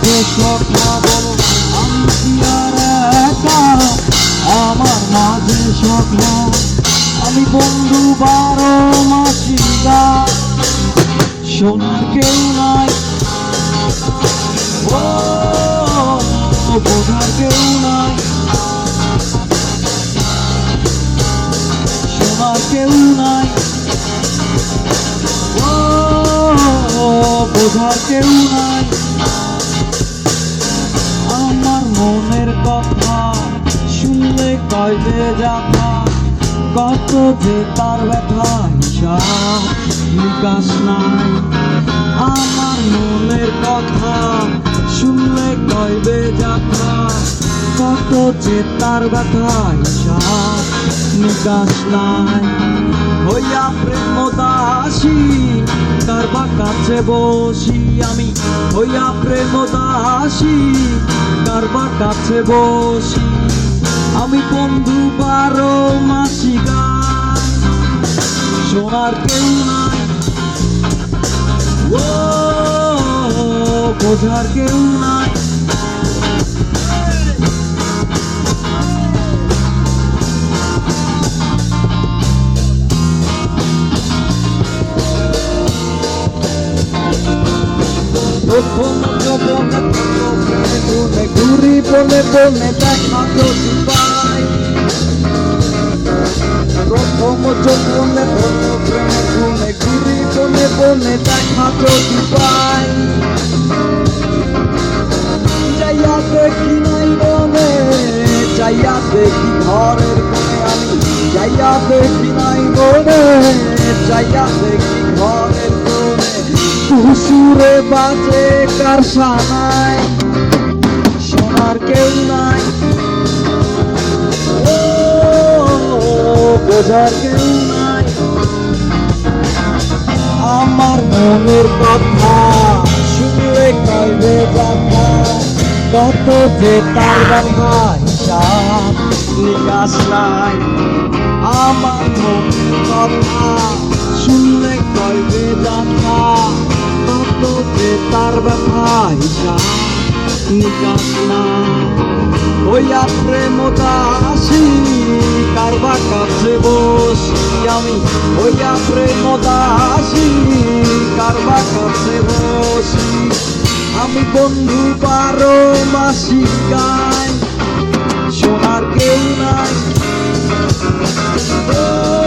মাঝে সখা বলো আমি কি আর একা, আমার মাঝে সখা আমি বন্ধু 12 মাসি গা, শোনার কেউ নাই ও বোঝার কেউ নাই, শোনার কেউ নাই ও বোঝার কেউ নাই। আমার মনের কথা শুনলে কয় যে যাতা, কত যে তার ব্যথা হিসাব নিকাশ নাই। আমার মনের কথা শুনলে কয় যে যাতা, কত যে তার ব্যথা হিসাব নিকাশ নাই। হইয়া প্রেম দাসী কারবা কাছে বসি আমি, হইয়া প্রেম দাসী কারবা কাছে বসি আমি বন্ধু 12 মাসি গান, শোনার কেউ নাই ও বোঝার কেউ নাই। প্রথম যৌবনে বনে ঘুরি বনে বনে দেখা যদি পাই, প্রথম যৌবনে প্রেমে বনে ঘুরি বনে বনে দেখা যদি পাই, যাইয়া দেখি নাই বনে যাইয়া দেখি ঘরের কোণে আমি, যাইয়া দেখি নাই বনে যাইয়া দেখি ঘরের কোণে সুরে বাজে কারখানায়, শোনার কেউ নাই ও বোঝার কেউ নাই। আমার মনের কথা শুনলে কইবে ব্যথা, কত যে তার ব্যথা হিসাব নিকাশ নাই। আমার মনের কথা শুনলে কইবে ব্যথা, কত যে তার ব্যথা হিসাব নিকাশ নাই। হইয়া প্রেম দাসী কারবা কাছে বসি আমি, হইয়া প্রেম দাসী কারবা কাছে বসি আমি বন্ধু 12 মাসি গান, শোনার কেউ নাই ও